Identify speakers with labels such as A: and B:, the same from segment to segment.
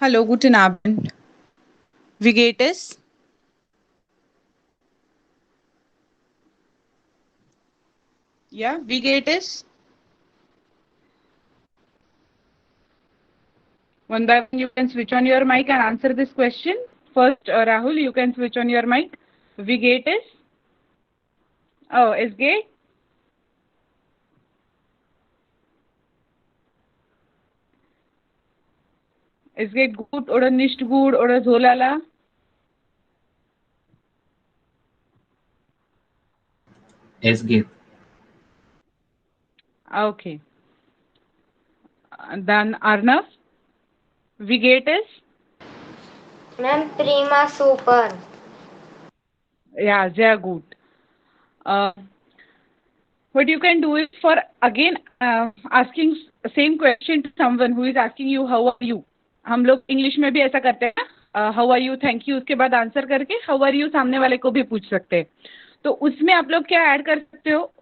A: Hallo, guten Abend. Wie geht es? Ja, wie geht es? One by one, you can switch on your mic and answer this question. First, Rahul, you can switch on your mic. Wie geht es? Oh, es geht? Es geht gut oder nicht gut oder so lala?
B: Es geht.
A: Okay. Dann Arnav, wie geht es?
C: Ma'am, prima super.
A: Ja, sehr gut. Uh, what you can do is for again asking same question to someone who is asking you how are you. हम लोग English में भी ऐसा करते हैं, how are you, thank you, उसके बाद answer करके हाउ आर यू सामने वाले को भी पूछ सकते हैं. तो उसमें आप लोग क्या ऐड कर सकते हो?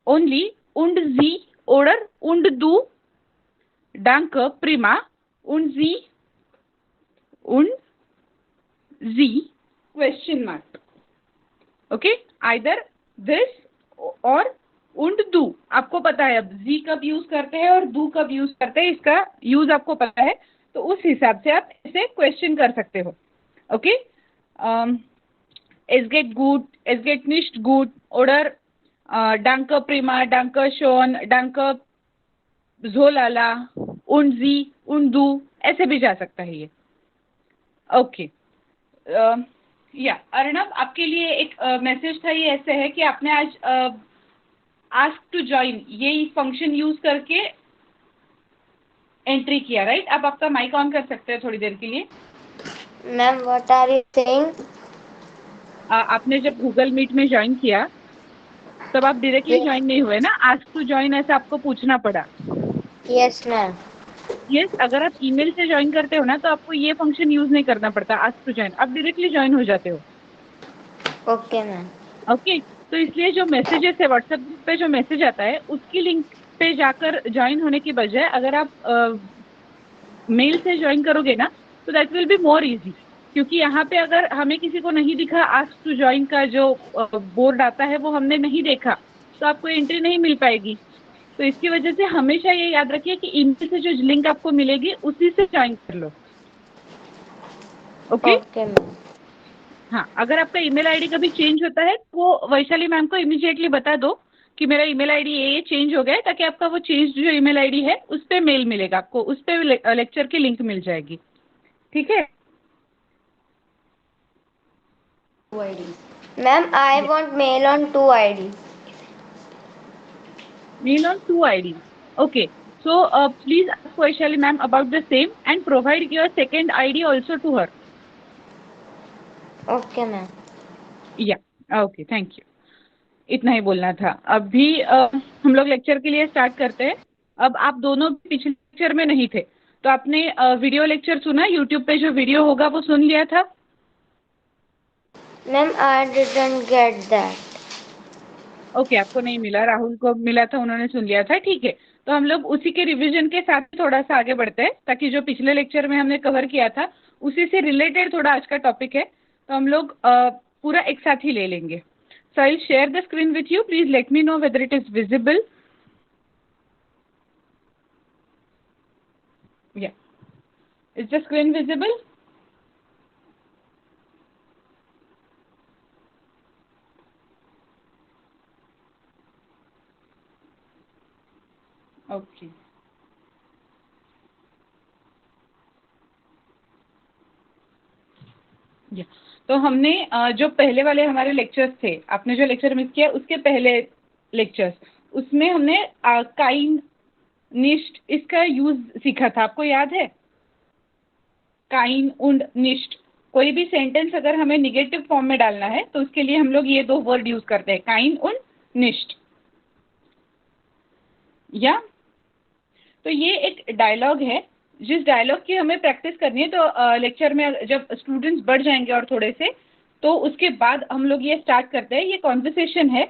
A: Only und sie oder und du, danke, prima, und sie, question mark. Okay, either this और und du. आपको पता है अब जी कब यूज करते हैं और दू कब यूज करते हैं, इसका यूज आपको पता है, तो उस हिसाब से आप इसे क्वेश्चन कर सकते हो. Okay, es geht gut, es geht nicht gut oder danke prima, danke schon, danke so lala, und sie und du, ऐसे भी जा सकता है ये. ओके, या अर्णव, आपके लिए एक मैसेज था, ये ऐसे है कि आपने आज आस्क टू ज्वाइन ये फंक्शन यूज करके एंट्री किया, राइट? अब आपका माइक ऑन कर सकते हैं थोड़ी देर के लिए.
C: Ma'am, what are you saying?
A: आपने जब गूगल मीट में ज्वाइन किया तब आप डायरेक्टली
C: Yes,
A: ज्वाइन नहीं हुए ना, आस्क टू ज्वाइन ऐसा आपको पूछना पड़ा.
C: yes, ma'am.
A: यस, अगर आप ईमेल से ज्वाइन करते हो ना तो आपको ये फंक्शन यूज नहीं करना पड़ता आस्क टू ज्वाइन, आप डायरेक्टली ज्वाइन हो जाते हो.
C: Okay, ma'am.
A: ओके, तो इसलिए जो मैसेजेस है व्हाट्सएप ग्रुप पे जो मैसेज आता है उसकी लिंक पे जाकर ज्वाइन होने की बजाय अगर आप मेल से ज्वाइन करोगे ना तो that will be more easy, क्योंकि यहाँ पे अगर हमें किसी को नहीं दिखा आस्क टू ज्वाइन का जो बोर्ड आता है वो हमने नहीं देखा तो आपको एंट्री नहीं मिल पाएगी. तो इसकी वजह से हमेशा ये याद रखिए कि ईमेल से जो लिंक आपको मिलेगी उसी से ज्वाइन कर लो. Okay,
C: Okay, ma'am.
A: हाँ, अगर आपका ईमेल आईडी कभी चेंज होता है तो वैशाली मैम को इमीडिएटली बता दो कि मेरा ईमेल आईडी ये चेंज हो गया है, ताकि आपका वो चेंज जो ईमेल आईडी है उस पर मेल मिलेगा आपको, उस पर लेक्चर की लिंक मिल जाएगी. ठीक है?
C: Ma'am, I want mail on 2 ID.
A: Mail on 2 IDs. Okay. So please ask Vaishali ma'am about the same and provide your second ID also to her.
C: Okay, ma'am.
A: Yeah. Okay. Thank you. इतना ही बोलना था. अभी हम लोग lecture के लिए start करते हैं. अब आप दोनों पिछले लेक्चर में नहीं थे तो आपने वीडियो लेक्चर सुना, यूट्यूब पे जो वीडियो होगा वो सुन लिया था?
C: Ma'am, I didn't get that.
A: Okay, आपको नहीं मिला, राहुल को मिला था, उन्होंने सुन लिया था. ठीक है, तो हम लोग उसी के रिवीजन के साथ थोड़ा सा आगे बढ़ते हैं ताकि जो पिछले लेक्चर में हमने कवर किया था उसी से रिलेटेड थोड़ा आज का टॉपिक है, तो हम लोग पूरा एक साथ ही ले लेंगे. So I will share the screen with you. Please let me know whether it is visible. Yeah, is the screen visible? Okay, yeah, तो हमने जो पहले वाले हमारे लेक्चर्स थे, आपने जो लेक्चर मिस किया उसके पहले लेक्चर्स, उसमें हमने काइंड निष्ठ इसका यूज सीखा था, आपको याद है? काइन उंड निष्ठ, कोई भी सेंटेंस अगर हमें निगेटिव फॉर्म में डालना है तो उसके लिए हम लोग ये दो वर्ड यूज करते हैं, काइन उंड निष्ठ. या, तो ये एक डायलॉग है जिस डायलॉग की हमें प्रैक्टिस करनी है. तो लेक्चर में जब स्टूडेंट्स बढ़ जाएंगे और थोड़े से, तो उसके बाद हम लोग ये स्टार्ट करते हैं. ये कॉन्वर्सेशन है,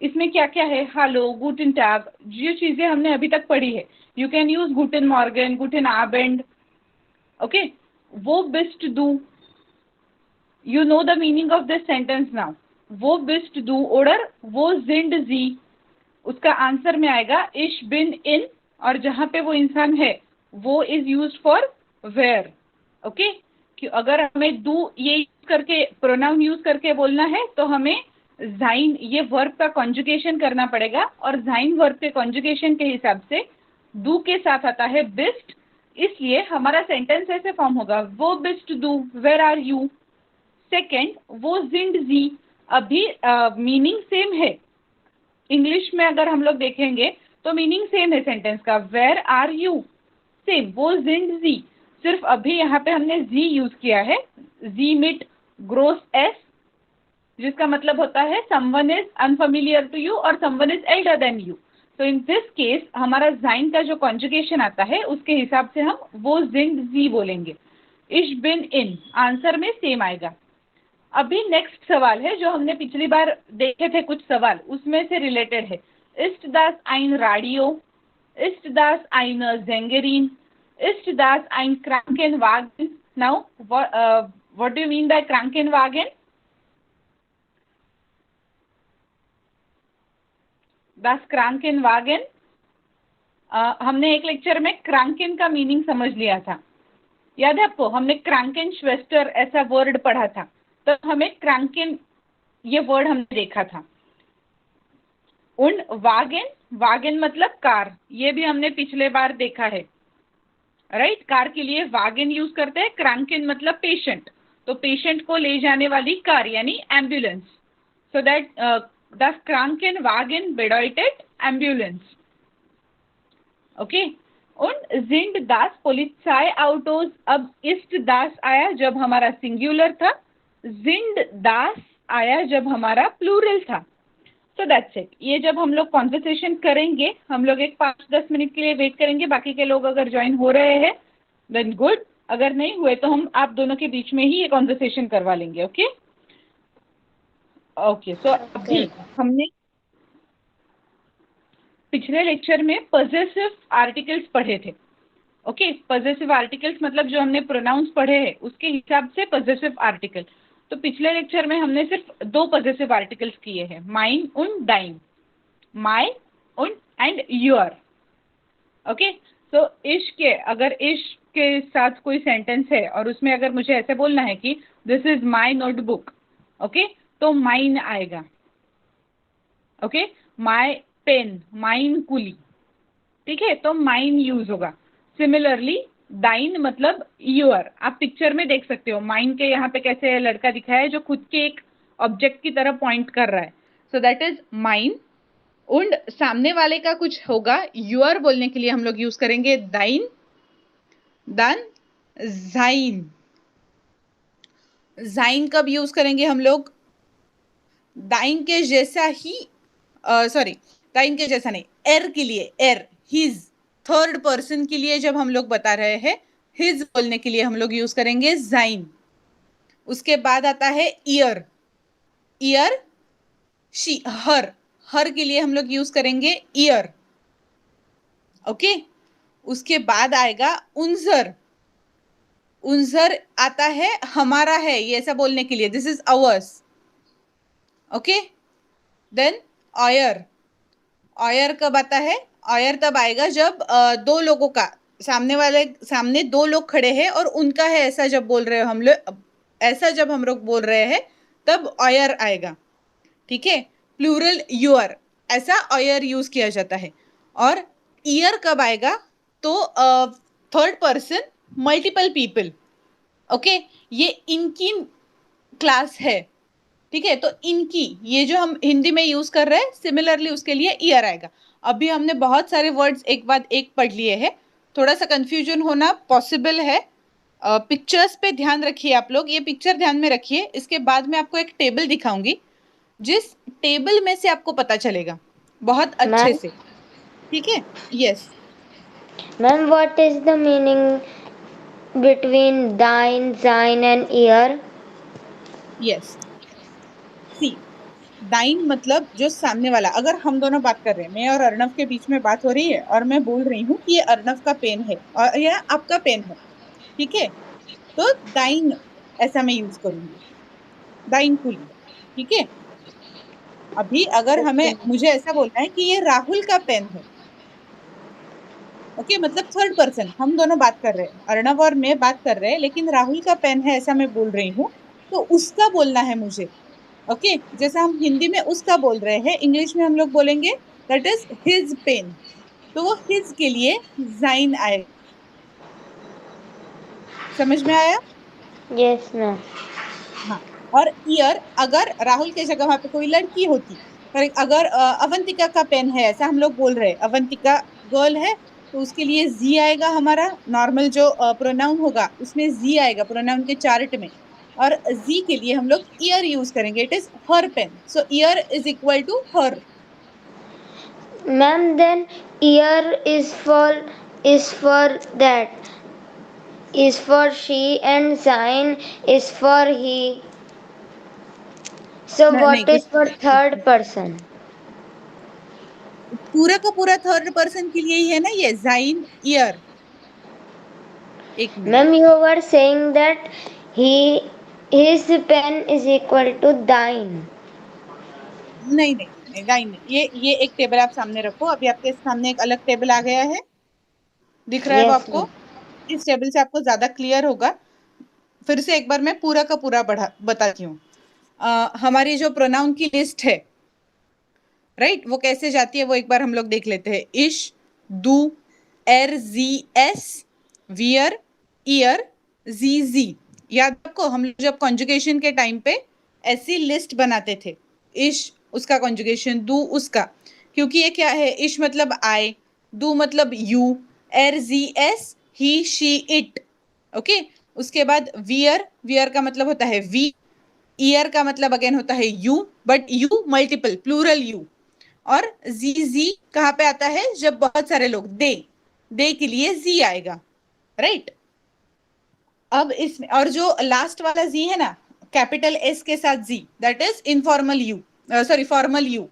A: इसमें क्या क्या है? हेलो, गुटन टैग, जो चीज़ें हमने अभी तक पढ़ी है. यू कैन यूज गुटन मॉर्गन, गुटन आबेंड, ओके, वो बिस्ट डू, you know the meaning of this sentence now. वो बिस्ट डू ओडर, वो जिंड जी, उसका आंसर में आएगा इश बिन इन, और जहां पे वो इंसान है वो इज यूज्ड फॉर वेयर. ओके, कि अगर हमें डू ये यूज करके प्रोनाउन यूज करके बोलना है तो हमें जाइन ये वर्ब का कॉन्जुगेशन करना पड़ेगा, और जाइन वर्ब के कॉन्जुगेशन के हिसाब से डू के साथ आता है बिस्ट, इसलिए हमारा सेंटेंस ऐसे फॉर्म होगा वो बिस्ट डू वेयर आर यू. सेकेंड, वो जिंड जी, अभी मीनिंग सेम है. इंग्लिश में अगर हम लोग देखेंगे तो मीनिंग सेम है सेंटेंस का, वेयर आर यू सेम, वो जिंड जी, सिर्फ अभी यहाँ पे हमने जी यूज किया है, जी मिट ग्रोस एस, जिसका मतलब होता है someone is unfamiliar to you और someone is elder than you. तो इन दिस केस हमारा जाइन का जो कॉन्जुगेशन आता है उसके हिसाब से हम वो जिंड जी बोलेंगे. इश बिन इन आंसर में सेम आएगा. अभी नेक्स्ट सवाल है जो हमने पिछली बार देखे थे, कुछ सवाल उसमें से रिलेटेड है. इस्ट दास आइन राडियो, इस्ट दास आइन जेंगेरिन, इस्ट दास आइन क्रांकेन वागन. Now what do you mean by क्रांकेन वागन? दास क्रांकेन वागन. हमने एक लेक्चर में क्रांकेन का मीनिंग समझ लिया था, याद है आपको? हमने क्रांकेन श्वेस्टर ऐसा वर्ड पढ़ा था, तो हमें क्रांकेन ये वर्ड हमने देखा था. उन वागन, वागन मतलब कार, ये भी हमने पिछले बार देखा है, राइट? कार के लिए वागन यूज करते हैं. क्रांकेन मतलब पेशेंट, तो पेशेंट को ले जाने वाली कार यानी एम्बुलेंस. सो दैट द क्रांकेन वागन बेडॉइटेड एम्बुलेंस. ओके. उन जिंड दास पोलिसाई आउटोज, अब इस्ट दास आया जब हमारा सिंगुलर था, जिंड दास आया जब हमारा प्लूरल था. So that's it. ये जब हम लोग कॉन्वर्सेशन करेंगे, हम लोग एक 5-10 मिनट के लिए वेट करेंगे. बाकी के लोग अगर ज्वाइन हो रहे हैं देन गुड, अगर नहीं हुए तो हम आप दोनों के बीच में ही ये कॉन्वर्सेशन करवा लेंगे. Okay okay. सो अभी हमने पिछले लेक्चर में पॉजेसिव आर्टिकल्स पढ़े थे. ओके, पॉजेसिव आर्टिकल्स मतलब जो हमने प्रोनाउंस पढ़े हैं उसके हिसाब से पॉजेसिव आर्टिकल. तो पिछले लेक्चर में हमने सिर्फ 2 पॉजेसिव आर्टिकल्स किए हैं, माइन उन डाइन, माई उन एंड योर. ओके. सो इश के, अगर इश के साथ कोई सेंटेंस है और उसमें अगर मुझे ऐसे बोलना है कि this is my notebook, okay, तो माइन आएगा. ओके, माई पेन, माइन कुली, ठीक है, तो माइन यूज होगा. सिमिलरली दाइन मतलब योर, आप पिक्चर में देख सकते हो माइन के यहाँ पे कैसे लड़का दिखाया है जो खुद के एक ऑब्जेक्ट की तरफ पॉइंट कर रहा है. So that is mine. उंड सामने वाले का कुछ होगा, योर बोलने के लिए हम लोग यूज करेंगे दाइन, दन जाइन. जाइन कब यूज करेंगे हम लोग? दाइन के जैसा ही, सॉरी दाइन के जैसा नहीं, एर के लिए, एर हिज, थर्ड पर्सन के लिए जब हम लोग बता रहे हैं हिज बोलने के लिए हम लोग यूज करेंगे जाइन. उसके बाद आता है ईयर, ईयर शी, हर, हर के लिए हम लोग यूज करेंगे ईयर. ओके. उसके बाद आएगा उनजर. उनजर आता है हमारा है ये ऐसा बोलने के लिए, this is ours. Okay. Then ऑयर. ऑयर कब आता है? ऑयर तब आएगा जब 2 लोगों का, सामने 2 लोग खड़े हैं और उनका है ऐसा जब बोल रहे हो हम लोग, ऐसा जब हम लोग बोल रहे हैं तब ऑयर आएगा. ठीक है. प्लूरल योर, ऐसा ऑयर यूज किया जाता है. और ईयर कब आएगा? तो third person multiple people. Okay. ये इनकी क्लास है, ठीक है, तो इनकी, ये जो हम हिंदी में यूज कर रहे हैं सिमिलरली उसके लिए ईयर आएगा. अभी हमने बहुत सारे वर्ड्स एक बाद एक पढ़ लिए हैं, थोड़ा सा कंफ्यूजन होना पॉसिबल है. पिक्चर्स पे ध्यान रखिए आप लोग, ये पिक्चर ध्यान में रखिए. इसके बाद मैं आपको एक टेबल दिखाऊंगी, जिस टेबल में से आपको पता चलेगा बहुत अच्छे से. ठीक है. Yes
C: ma'am, what is the meaning between दाइन, जाइन एंड ईयर?
A: यस. सी, दाइन मतलब जो सामने वाला, अगर हम दोनों बात कर रहे हैं, मैं और अर्णव के बीच में बात हो रही है और मैं बोल रही हूँ कि ये अर्णव का पेन है और यह आपका पेन है, ठीक है, तो दाइन ऐसा मैं यूज करूंगी, दाइन कुली। ठीक है, अभी अगर हमें मुझे ऐसा बोलना है कि ये राहुल का पेन है, ओके, मतलब थर्ड पर्सन हम दोनों बात कर रहे हैं, अर्णव और मैं बात कर रहे हैं, लेकिन राहुल का पेन है ऐसा मैं बोल रही हूँ, तो उसका बोलना है मुझे। ओके, जैसा हम हिंदी में उसका बोल रहे हैं, इंग्लिश में हम लोग बोलेंगे दैट इज हिज पेन। तो वो हिज के लिए जाइन आए, समझ में आया?
C: Yes ma'am.
A: हाँ, और ईयर अगर राहुल के जगह वहां पे कोई लड़की होती, पर अगर अवंतिका का पेन है ऐसा हम लोग बोल रहे हैं, अवंतिका गर्ल है, तो उसके लिए जी आएगा, हमारा नॉर्मल जो प्रोनाउन होगा उसमें जी आएगा प्रोनाउन के चार्ट में, और जी के लिए हम लोग ईयर यूज करेंगे, it is her pen, so ईयर is equal to her.
C: Ma'am, then ear is for that, is for she, and sign is for he. So
A: नहीं,
C: what is for third person?
A: पूरा का पूरा थर्ड पर्सन के लिए ही है ना ये जाइन ईयर। एक minute,
C: Ma'am, you were saying that he his pen is equal to thine.
A: नहीं नहीं नहीं, जाइन नहीं, ये एक टेबल आप सामने रखो, अभी आपके सामने एक अलग टेबल आ गया है, दिख रहा है वो
C: Yes,
A: आपको?
C: ma'am.
A: इस टेबल से आपको ज्यादा क्लियर होगा। फिर से एक बार मैं पूरा का पूरा बढ़ा बताती हूँ। हमारी जो प्रोनाउन की लिस्ट है, राइट, वो कैसे जाती है वो एक बार हम लोग देख लेते हैं। इश, दू, एर, जी, एस, वियर, ईयर, जी, जी। याद आपको हम लोग जब कॉन्जुगेशन के टाइम पे ऐसी लिस्ट बनाते थे, इश उसका कॉन्जुगेशन, दू उसका, क्योंकि ये क्या है, इश मतलब आई, दू मतलब यू, एर, जी, एस, ही, शी, इट। ओके, उसके बाद वियर, वियर का मतलब होता है वी, ईयर का मतलब अगेन होता है you, but you multiple plural you, और जी, जी कहाँ पे आता है, जब बहुत सारे लोग, दे के लिए जी आएगा, राइट। अब इसमें और जो लास्ट वाला जी है ना, कैपिटल एस के साथ जी, that is informal you, sorry formal you.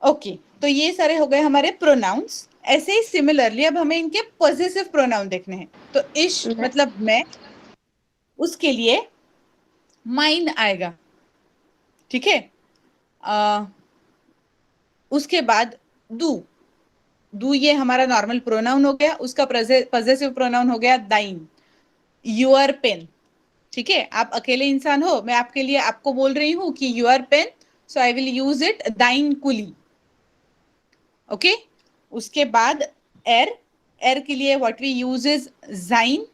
A: Okay, तो ये सारे हो गए हमारे प्रोनाउंस। ऐसे ही सिमिलरली अब हमें इनके पॉजिटिव प्रोनाउन देखने हैं, तो इश मतलब मैं, उसके लिए माइन आएगा, ठीक है। उसके बाद दू, दू ये हमारा नॉर्मल प्रोनाउन हो गया, उसका पॉजेसिव प्रोनाउन हो गया दाइन, यूर पेन। ठीक है, आप अकेले इंसान हो, मैं आपके लिए आपको बोल रही हूं कि your pen, so I will use it दाइन कुली। ओके, उसके बाद एर, एर के लिए व्हाट वी यूज इज जाइन।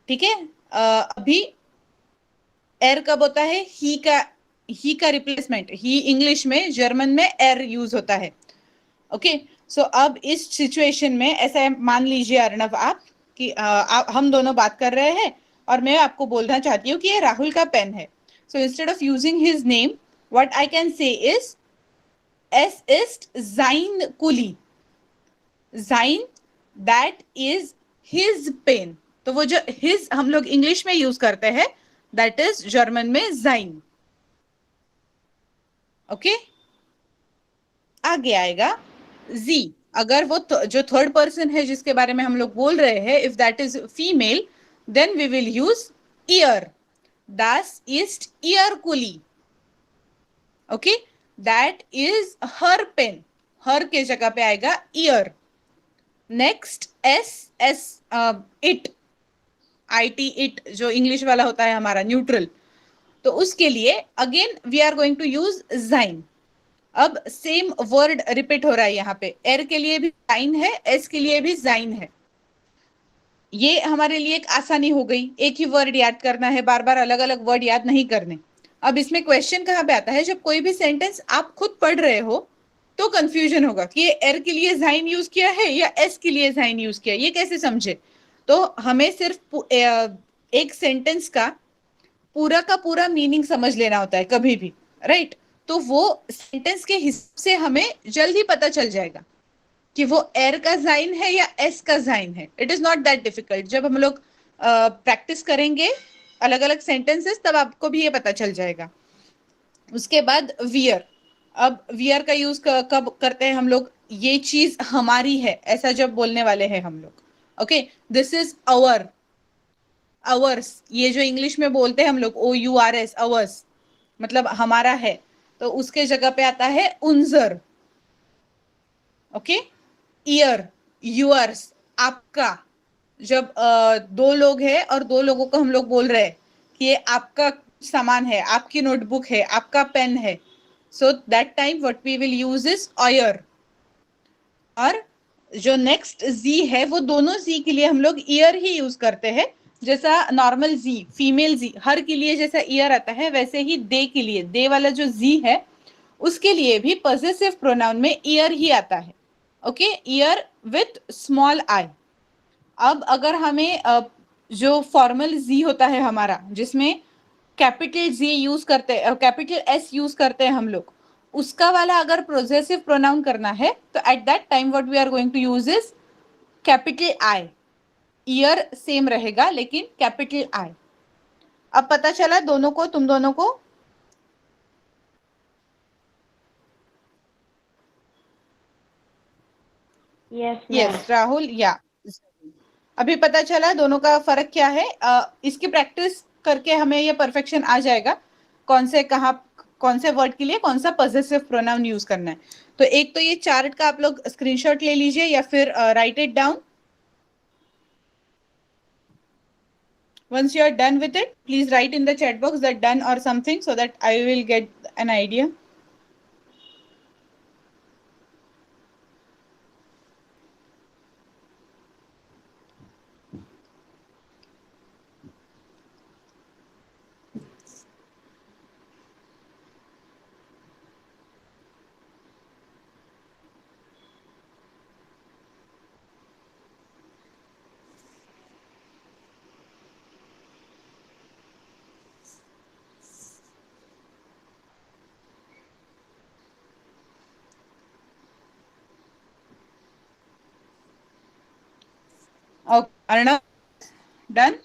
A: ठीक है, अभी एर कब होता है, ही का रिप्लेसमेंट, ही इंग्लिश में, जर्मन में एर यूज होता है। ओके, सो अब इस सिचुएशन में ऐसा मान लीजिए अर्णव आप कि हम दोनों बात कर रहे हैं और मैं आपको बोलना चाहती हूँ कि ये राहुल का पेन है, so instead of using his name what I can say is S east जाइन कुली, जाइन दैट इज हिज पेन। तो वो जो हिज हम लोग इंग्लिश में यूज करते हैं, दैट इज जर्मन में जाइन। ओके, आगे आएगा जी, अगर वो जो थर्ड पर्सन है जिसके बारे में हम लोग बोल रहे हैं, if that is female, then we will use ईयर, दास इस्ट ईयर कुली। Okay, that is her pen, her के जगह पे आएगा ईयर। नेक्स्ट एस, एस इट, आई टी इट जो इंग्लिश वाला होता है हमारा न्यूट्रल, तो उसके लिए again we are going to use जाइन। अब सेम वर्ड रिपीट हो रहा है यहाँ पे, एर के लिए भी जाइन है, एस के लिए भी जाइन है। ये हमारे लिए एक आसानी हो गई, एक ही वर्ड याद करना है, बार बार अलग अलग वर्ड याद नहीं करने। अब इसमें क्वेश्चन कहाँ पे आता है, जब कोई भी सेंटेंस आप खुद पढ़ रहे हो तो कंफ्यूजन होगा कि ये एर के लिए जाइन यूज किया है या एस के लिए जाइन यूज किया, ये कैसे समझे। तो हमें सिर्फ एक सेंटेंस का पूरा मीनिंग समझ लेना होता है कभी भी, राइट। तो वो सेंटेंस के हिसाब से हमें जल्दी पता चल जाएगा कि वो एर का जाइन है या एस का जाइन है। It is not that difficult, जब हम लोग प्रैक्टिस करेंगे अलग अलग सेंटेंसेस तब आपको भी ये पता चल जाएगा। उसके बाद वियर, अब वियर का यूज कब करते हैं हम लोग, ये चीज हमारी है ऐसा जब बोलने वाले हैं हम लोग, okay, this is our, ours, ये जो इंग्लिश में बोलते हैं हम लोग OURS, आवर्स मतलब हमारा है, तो उसके जगह पे आता है उनजर। ओके, ईयर, यूअर्स, आपका। जब दो लोग हैं और दो लोगों को हम लोग बोल रहे हैं कि ये आपका सामान है, आपकी नोटबुक है, आपका पेन है, so that time what we will use is ऑयर। और जो नेक्स्ट जी है वो दोनों जी के लिए हम लोग ईयर ही यूज करते हैं, जैसा नॉर्मल जी, फीमेल जी हर के लिए जैसा ईयर आता है, वैसे ही दे के लिए, दे वाला जो जी है उसके लिए भी पॉसेसिव प्रोनाउन में ईयर ही आता है। Okay, year with small I. अब अगर हमें जो फॉर्मल जी होता है हमारा, जिसमें कैपिटल जी यूज करते हैं, कैपिटल एस यूज करते हैं हम लोग, उसका वाला अगर प्रोजेसिव प्रोनाउन करना है तो at that time what we are going to use is capital I. ईयर सेम रहेगा लेकिन कैपिटल आई। अब पता चला दोनों को, तुम दोनों को? यस राहुल, या अभी पता चला दोनों का फर्क क्या है। इसकी प्रैक्टिस करके हमें ये परफेक्शन आ जाएगा कौन से कहाँ कौन से वर्ड के लिए कौन सा पॉसेसिव प्रोनाउन यूज करना है। तो एक तो ये चार्ट का आप लोग स्क्रीनशॉट ले लीजिए या फिर right it down. Once you are done with it, please write in the chat box that done or something so that I will get an idea. Okay, Arnav, done?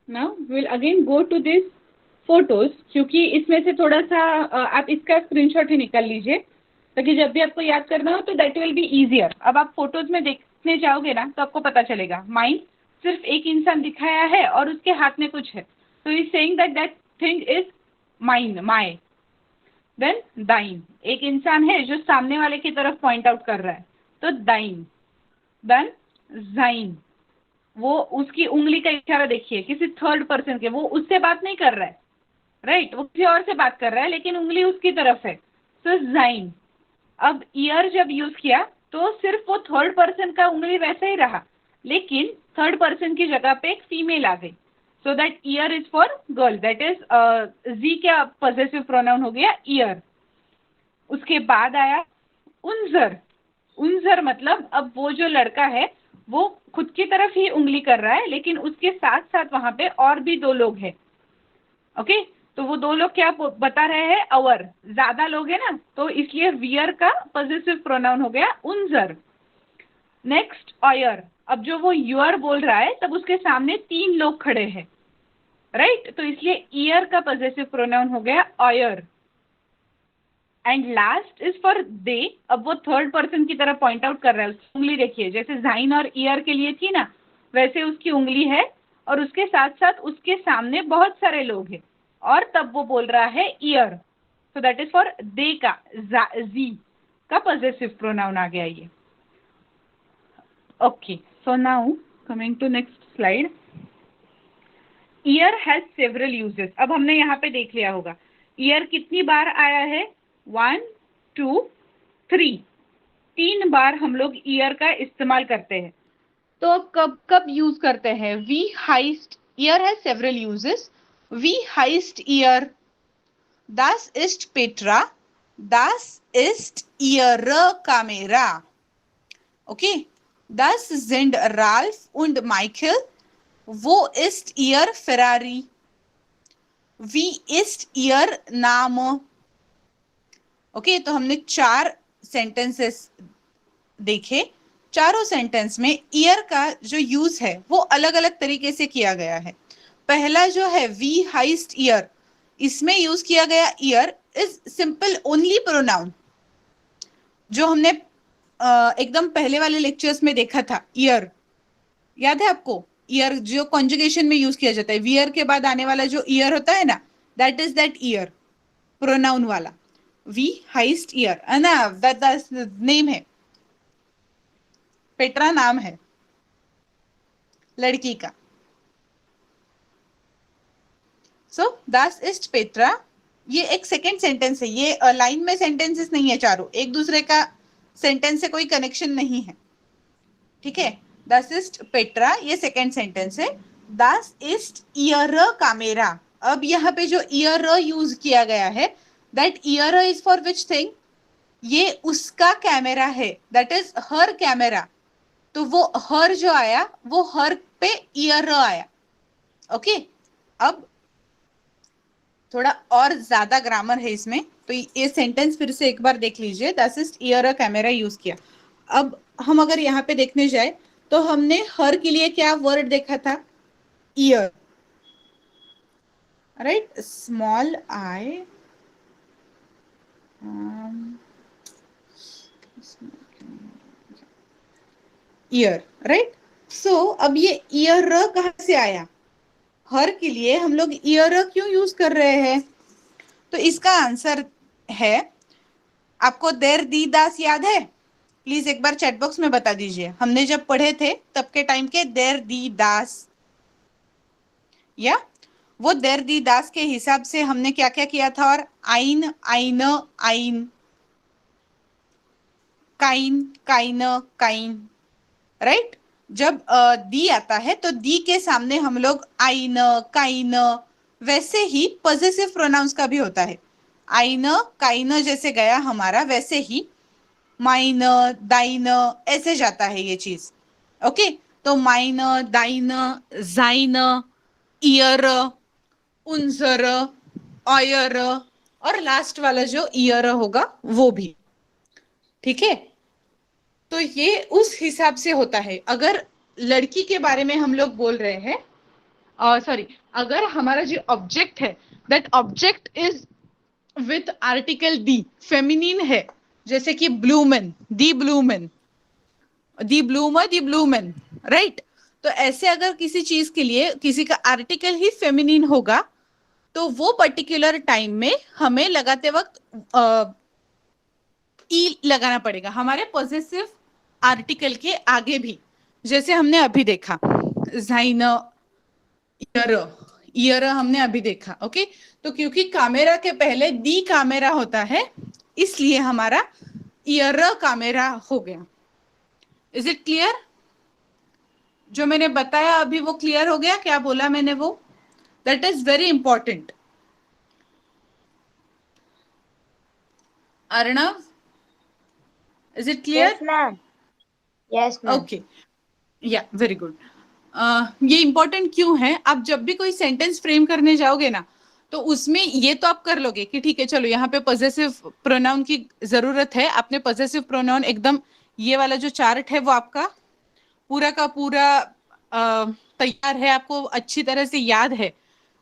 A: Now we will again go to this photos, क्योंकि इसमें से थोड़ा सा आप इसका screenshot ही निकाल लीजिए ताकि जब भी आपको याद करना हो तो दैट विल बी इजियर। अब आप फोटोज में देखने जाओगे ना तो आपको पता चलेगा माइंड सिर्फ एक इंसान दिखाया है और उसके हाथ में कुछ है, तो is saying that that thing is mine, my. Then दाइन, एक इंसान है जो सामने वाले की तरफ पॉइंट आउट कर रहा है, तो दाइन। देन जाइन, वो उसकी उंगली का इशारा देखिए किसी थर्ड पर्सन के, वो उससे बात नहीं कर रहा है, राइट, वो किसी और से बात कर रहा है लेकिन उंगली उसकी तरफ है, तो जाइन। अब ईयर जब यूज किया तो सिर्फ वो थर्ड पर्सन का उंगली वैसा ही रहा, लेकिन थर्ड पर्सन की जगह पे एक फीमेल आ गई, सो दैट ईयर is for girl, that is जी क्या पॉसेसिव प्रोनाउन हो गया ईयर। उसके बाद आया उनजर। उनजर मतलब अब वो जो लड़का है वो खुद की तरफ ही उंगली कर रहा है लेकिन उसके साथ साथ वहां पे और भी दो लोग हैं। ओके, तो वो दो लोग क्या बता रहे हैं, अवर, ज्यादा लोग हैं ना, तो इसलिए वियर का पॉसेसिव प्रोनाउन हो गया उनजर। नेक्स्ट ऑयर, अब जो वो यूर बोल रहा है तब उसके सामने तीन लोग खड़े हैं, राइट, तो इसलिए ईयर का पॉसेसिव प्रोनाउन हो गया ऑयर। And last is for they, अब वो थर्ड पर्सन की तरफ पॉइंट आउट कर रहा है, उसकी उंगली देखिए जैसे जाइन और ईयर के लिए थी ना वैसे उसकी उंगली है और उसके साथ साथ उसके सामने बहुत सारे लोग हैं और तब वो बोल रहा है ईयर, so that is for they का जी का पॉसेसिव प्रोनाउन आ गया ये। Okay, so now coming to next slide. ईयर हैज सेवरल यूजेस। अब हमने यहाँ पे देख लिया होगा ईयर कितनी बार आया है, 1 2 3, 3 बार हम लोग ईयर का इस्तेमाल करते हैं। तो कब कब यूज करते हैं, वी हाइस्ट, ईयर हैज सेवरल यूजेस। वी हाइस्ट ईयर, das ist Petra, das ist ihre Kamera. Okay, das sind Ralf und Michael, wo ist ihr Ferrari, wie ist ihr Name। Okay, तो हमने 4 सेंटेंसेस देखे, चारों सेंटेंस में ईयर का जो यूज है वो अलग अलग तरीके से किया गया है। पहला जो है वी हाइस्ट ईयर, इसमें यूज किया गया year is simple only pronoun, जो हमने एकदम पहले वाले लेक्चर्स में देखा था। ईयर याद है आपको? ईयर जो कॉन्जुगेशन में यूज किया जाता है, वियर के बाद आने वाला जो ईयर होता है ना, that is that year, pronoun वाला। वी हाइस्ट ईयर है ना, दैट नेम है, पेट्रा नाम है लड़की का। सो दास इस्ट पेट्रा, ये एक सेकेंड सेंटेंस है, ये लाइन में सेंटेंसेस नहीं है, चारों एक दूसरे का सेंटेंस से कोई कनेक्शन नहीं है, ठीक है। दास इस्ट पेट्रा ये सेकेंड सेंटेंस है। दास इस्ट ईयर कामेरा, अब यहाँ पे जो ईयर यूज किया गया है, दैट ईयर इज फॉर विच थिंग? ये उसका कैमरा है, दैट इज हर कैमरा। तो वो हर जो आया, वो हर पे ईयर आया, ओके। अब थोड़ा और ज्यादा ग्रामर है इसमें, तो ये सेंटेंस फिर से एक बार देख लीजिए। That is year camera use किया। अब हम अगर यहाँ पे देखने जाए तो हमने हर के लिए क्या वर्ड देखा था? ईयर, राइट, स्मॉल आई, ईयर, राइट। सो अब ये ईयर कहां से आया? हर के लिए हम लोग ईयर क्यों यूज कर रहे हैं? तो इसका आंसर है, आपको देर दी दास याद है? प्लीज एक बार चैट बॉक्स में बता दीजिए, हमने जब पढ़े थे तब के टाइम के देर दी दास, या वो देर दी दास के हिसाब से हमने क्या क्या किया था? और आइन, आइन, आइन, काइन, काइन, काइन, राइट। जब दी आता है तो दी के सामने हम लोग आइन, काइन, वैसे ही पॉजेसिव प्रोनाउंस का भी होता है। आइन, काइन जैसे गया हमारा, वैसे ही माइन, दाइन, ऐसे जाता है ये चीज, ओके। तो माइन, दाइन, जाइन, ईयर, उन्जर, ऑयर, और लास्ट वाला जो ईयर होगा वो भी, ठीक है। तो ये उस हिसाब से होता है। अगर लड़की के बारे में हम लोग बोल रहे हैं, सॉरी, अगर हमारा जो ऑब्जेक्ट है, that object is with article the, feminine है, जैसे कि ब्लूमन, दी ब्लूमन, दी ब्लूमर, दी ब्लूमन, राइट। तो ऐसे अगर किसी चीज के लिए किसी का आर्टिकल ही फेमिनिन होगा, तो वो पर्टिकुलर टाइम में हमें लगाते वक्त ई लगाना पड़ेगा हमारे पॉजेसिव आर्टिकल के आगे भी, जैसे हमने अभी देखा जाइन, ईयर, ईयर हमने अभी देखा, ओके। तो क्योंकि कामेरा के पहले दी कामेरा होता है, इसलिए हमारा ईयर कामेरा हो गया। Is it clear? जो मैंने बताया अभी वो क्लियर हो गया? क्या बोला मैंने वो? That is very important. Arnav, is it clear?
C: Yes, ma'am. Yes, ma'am.
A: Okay, या वेरी गुड। ये इंपॉर्टेंट क्यों है? आप जब भी कोई सेंटेंस फ्रेम करने जाओगे ना, तो उसमें ये तो आप कर लोगे कि ठीक है चलो यहाँ पे पॉजेसिव प्रोनाउन की जरूरत है, आपने पॉजेसिव प्रोनाउन एकदम, ये वाला जो चार्ट है वो आपका पूरा का पूरा तैयार है, आपको अच्छी तरह से याद है,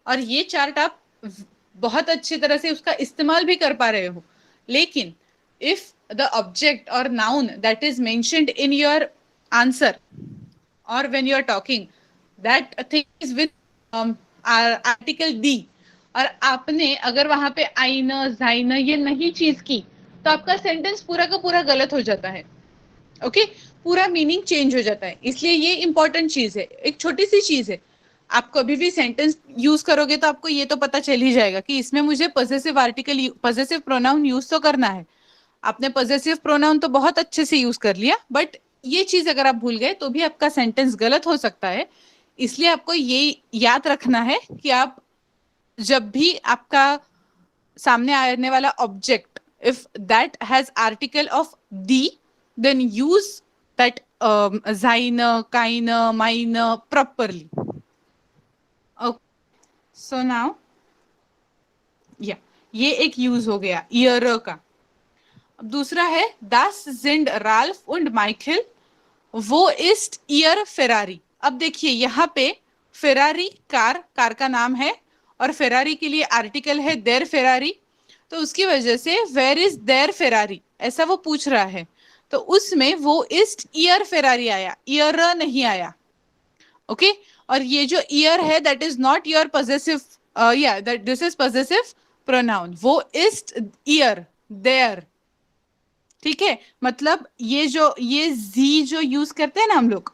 A: और ये चार्ट आप बहुत अच्छी तरह से उसका इस्तेमाल भी कर पा रहे हो। लेकिन इफ द ऑब्जेक्ट और noun that is mentioned in your answer or when you are talking, that thing is with article D, और आपने अगर वहां पे आइन, जाइन ये नहीं चीज की, तो आपका सेंटेंस पूरा का पूरा गलत हो जाता है, ओके। पूरा मीनिंग चेंज हो जाता है। इसलिए ये इंपॉर्टेंट चीज है, एक छोटी सी चीज है। आप कभी भी सेंटेंस यूज करोगे तो आपको ये तो पता चल ही जाएगा कि इसमें मुझे possessive article, possessive pronoun use तो करना है। आपने पॉजेसिव प्रोनाउन तो बहुत अच्छे से यूज कर लिया, बट ये चीज अगर आप भूल गए तो भी आपका सेंटेंस गलत हो सकता है। इसलिए आपको ये याद रखना है कि आप जब भी आपका सामने आने वाला object, if that has article of the, then use that जाइन, काइन, माइन प्रॉपरली, ओके। सो नाउ या ये एक यूज हो गया ईयर का। अब दूसरा है das sind Ralf und Michael, वो ist ihr Ferrari। अब देखिए यहाँ पे फेरारी कार, कार का नाम है, और फेरारी के लिए आर्टिकल है देयर फेरारी, तो उसकी वजह से वेयर इज देयर फेरारी ऐसा वो पूछ रहा है। तो उसमें वो इस्ट ईयर फेरारी आया, ईयर नहीं आया। ओके और ये जो ईयर है that is not your possessive, या that this is possessive pronoun, वो इस्ट ईयर देयर। ठीक है, मतलब ये जी जो यूज करते हैं ना हम लोग,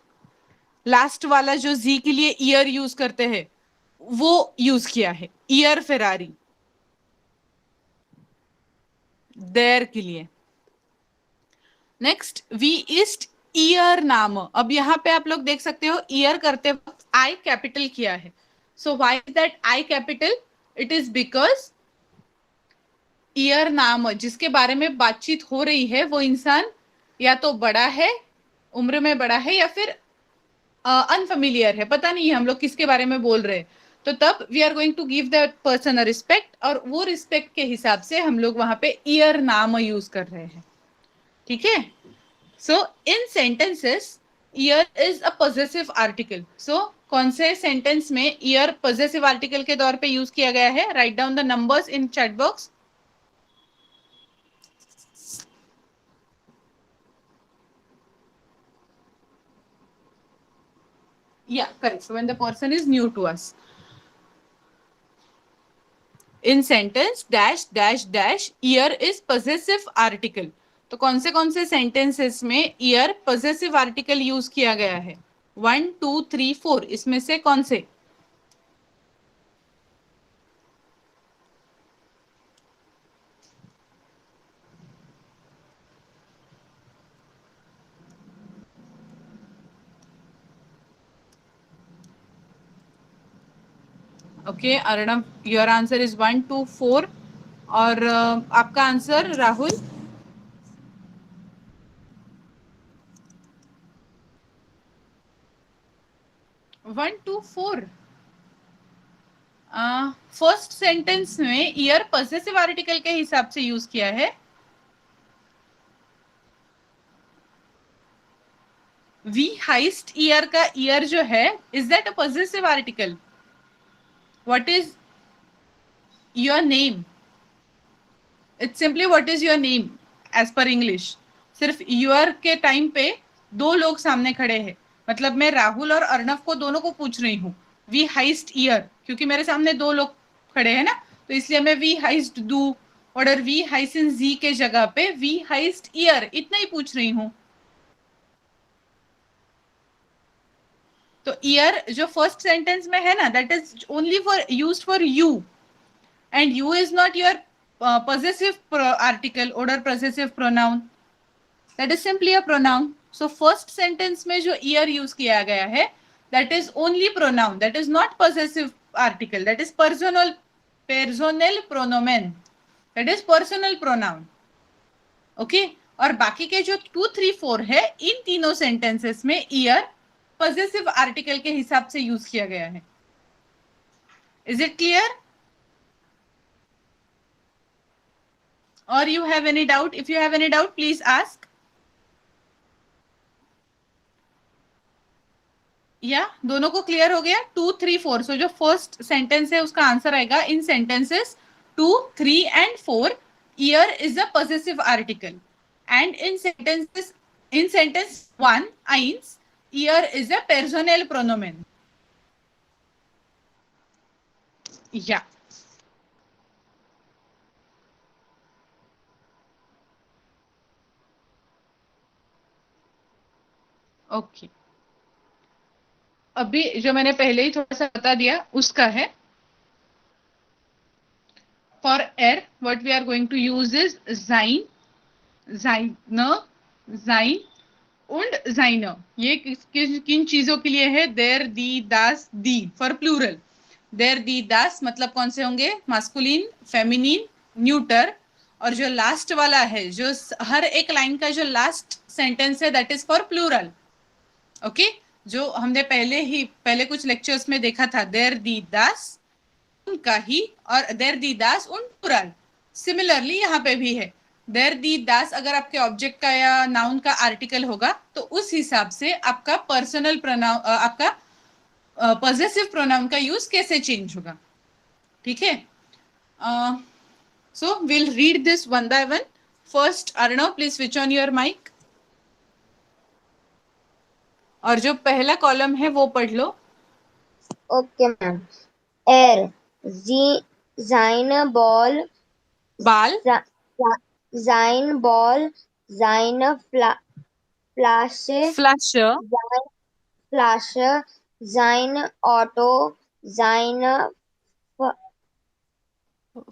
A: लास्ट वाला जो जी के लिए ईयर यूज करते हैं वो यूज किया है, ईयर फेरारी देयर के लिए। नेक्स्ट वी ईस्ट ईयर नाम, अब यहां पे आप लोग देख सकते हो ईयर करते वक्त आई कैपिटल किया है। So why is that I capital? It is because year नाम जिसके बारे में बातचीत हो रही है वो इंसान या तो बड़ा है, उम्र में बड़ा है, या फिर अनफेमिलियर है, पता नहीं है हम लोग किसके बारे में बोल रहे हैं। तो तब we are going to give that person a respect, और वो रिस्पेक्ट के हिसाब से हम लोग वहां पे ईयर नाम यूज कर रहे हैं। ठीक है, सो इन सेंटेंसेस ईयर is a possessive article. So कौन से सेंटेंस में ईयर पॉजेसिव आर्टिकल के तौर पे यूज किया गया है? Write down the numbers in chat box. Yeah, correct. So when the person is new to us. In sentence dash dash dash year is possessive article. तो कौन से सेंटेंसेस में ईयर पॉजेसिव आर्टिकल यूज किया गया है? 1 2 3 4 इसमें से कौन से? Okay Arnav, your answer is 1 2 4, और आपका answer Rahul? One two four. First sentence में ईयर पॉजेसिव आर्टिकल के हिसाब से यूज किया है। वी हाइस्ट ईयर का ईयर जो है, is that a possessive article? What is your name? It's simply what is your name as per English. सिर्फ यूर के टाइम पे दो लोग सामने खड़े हैं, मतलब मैं राहुल और अर्णव को दोनों को पूछ रही हूँ वी हाइस्ट ईयर, क्योंकि मेरे सामने दो लोग खड़े हैं ना, तो इसलिए मैं वी हाइस्ट डू और वी हाइस्ट इन जी के जगह पे वी हाइस्ट ईयर इतना ही पूछ रही हूँ। तो ईयर जो फर्स्ट सेंटेंस में है ना, that is only for used for you, and you is not your possessive article or possessive pronoun, that is simply a pronoun. So first sentence में जो year use किया गया है that is only pronoun, that is not possessive article, that is personal pronomen, that is personal pronoun. okay? और बाकी के जो 2 3 4 है, इन तीनों सेंटेंसेस में year possessive article के हिसाब से यूज किया गया है। Is it clear? Or you have any doubt? If you have any doubt, please ask. या दोनों को क्लियर हो गया? 2 3 4, सो जो फर्स्ट सेंटेंस है उसका आंसर आएगा इन सेंटेंसेस 2 3 and 4 ईयर is a possessive article, and in sentence 1 1 ईयर इज अ पर्सनल प्रोनोमेन। या ओके, अभी जो मैंने पहले ही थोड़ा सा बता दिया उसका है। फॉर एर what we are going to use is sein, seine, sein und seine। ये किन चीजों के लिए है? देर, दी, दास, दी फॉर प्लूरल। देर, दी, दास मतलब कौन से होंगे? Masculine, feminine, neuter. और जो लास्ट वाला है, जो हर एक लाइन का जो लास्ट सेंटेंस है that is for plural. Okay, जो हमने पहले कुछ लेक्चर्स में देखा था, देर, दी, दास, उनका ही, और देर, दी, दास उन प्लूरल। सिमिलरली यहाँ पे भी है, देर, दी, दास अगर आपके ऑब्जेक्ट का या नाउन का आर्टिकल होगा तो उस हिसाब से आपका पर्सनल प्रोनाउन, आपका पॉजेसिव प्रोनाउन का यूज कैसे चेंज होगा। ठीक है. So we'll read this one by one. First, Arnav, please switch on your mic. और जो पहला कॉलम है वो पढ़ लो.
C: Okay ma'am. एयर, seine Ball,
A: बाल,
C: seine Ball, seine Flasche,
A: फ्लश,
C: seine Flasche, sein Auto, seine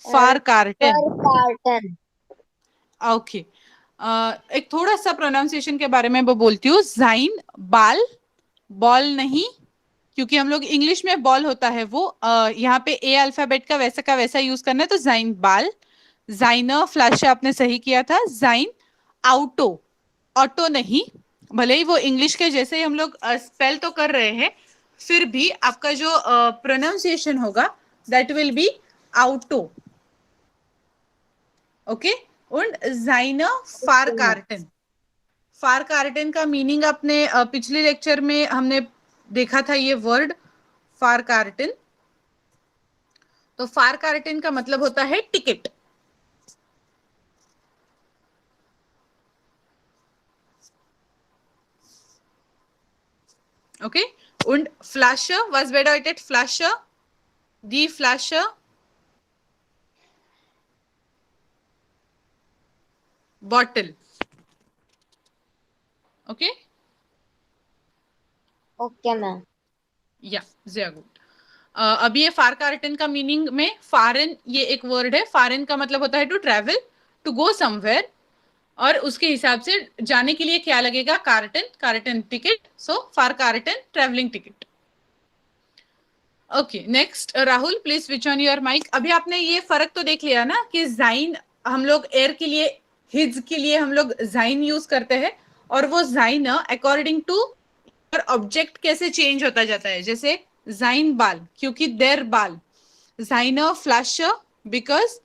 A: फार कार्टन.
C: Carton.
A: ओके. एक थोड़ा सा प्रोनाउंसिएशन के बारे में वो बोलती हूँ. जाइन बाल, बॉल नहीं, क्योंकि हम लोग इंग्लिश में बॉल होता है वो यहाँ पे ए अल्फाबेट का वैसा यूज करना है. तो जाइन बाल, जाइन फ्लैश आपने सही किया था. जाइन आउटो, ऑटो नहीं. भले ही वो इंग्लिश के जैसे ही हम लोग स्पेल तो कर रहे हैं, फिर भी आपका जो प्रोनाउंसिएशन होगा that will B आउटो. Okay. und seine Fahrkarten. फारकार्टन का मीनिंग अपने पिछले लेक्चर में हमने देखा था ये वर्ड फारकार्टन. तो फारकार्टन का मतलब होता है ticket. Okay. und Flasche, was bedeutet Flasche? Die Flasche, bottle. Okay.
C: Okay ma'am.
A: या sehr gut. अभी ये फारकार्टन का मीनिंग में फॉरेन ये एक वर्ड है. फॉरेन का मतलब होता है to travel, to go somewhere. और उसके हिसाब से जाने के लिए क्या लगेगा? कार्टन, कार्टन टिकट. सो फॉर कार्टन travelling ticket. Okay. Next Rahul, please switch on your mic. अभी आपने ये फर्क तो देख लिया ना कि जाइन हम लोग एयर के लिए, हिज के लिए हम लोग जाइन यूज करते हैं. और वो जाइन अकॉर्डिंग टू ऑब्जेक्ट कैसे चेंज होता जाता है. जैसे जाइन बाल, क्योंकि देर बाल. जाइन फ्लैश, बिकॉज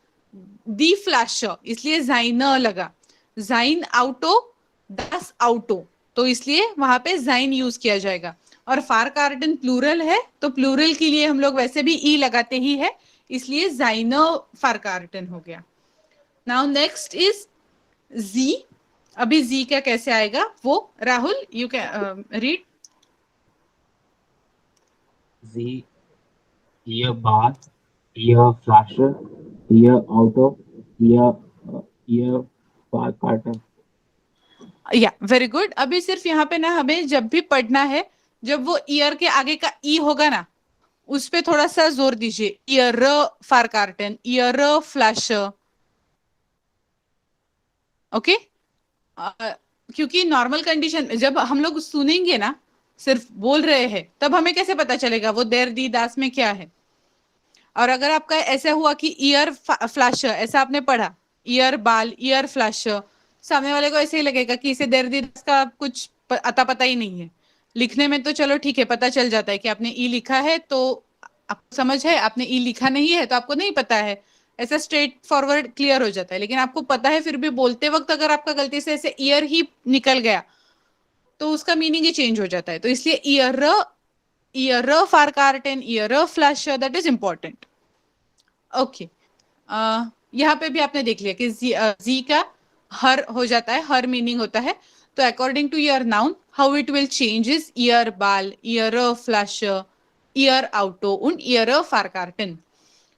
A: दी फ्लैश, इसलिए जाइन लगा. जाइन आउटो, दस आउटो, तो इसलिए वहां पे जाइन यूज किया जाएगा. और फार कार्टन प्लूरल है, तो प्लूरल के लिए हम लोग वैसे भी ई लगाते ही है, इसलिए जाइन फार कार्टन हो गया. नाउ नेक्स्ट इज जी. अभी जी का कैसे आएगा वो Rahul you can read.
B: Sie, ihr Ball, ihr Flasche, ihr Auto, ihr Fahrkarte.
A: या वेरी गुड. अभी सिर्फ यहाँ पे ना हमें जब भी पढ़ना है, जब वो ईयर के आगे का ई होगा ना, उस पे थोड़ा सा जोर दीजिए. ईयर फार कार्टन, ईयर फ्लैश. ओके. क्योंकि नॉर्मल कंडीशन में जब हम लोग सुनेंगे ना, सिर्फ बोल रहे हैं, तब हमें कैसे पता चलेगा वो देर दी दास में क्या है. और अगर आपका ऐसा हुआ कि ईयर फ्लैश ऐसा आपने पढ़ा, ईयर बाल, ईयर फ्लैश, सामने वाले को ऐसे ही लगेगा कि इसे देर दी दास का कुछ अता पता ही नहीं है. लिखने में तो चलो ठीक है, पता चल जाता है कि आपने ई लिखा है तो आपको समझ है, आपने ई लिखा नहीं है तो आपको नहीं पता है. ऐसा स्ट्रेट फॉरवर्ड क्लियर हो जाता है. लेकिन आपको पता है, फिर भी बोलते वक्त अगर आपका गलती से ऐसे ईयर ही निकल गया तो उसका मीनिंग ही चेंज हो जाता है. तो इसलिए ईयर, ईयर फार carton, year flash, that is important. Okay. यहाँ पे भी आपने देख लिया कि जी का हर हो जाता है, हर मीनिंग होता है. तो according to your noun how it will changes, ईयर बाल, ईयर फ्लैश, ईयर आउटो und ईयर फार कार्टन.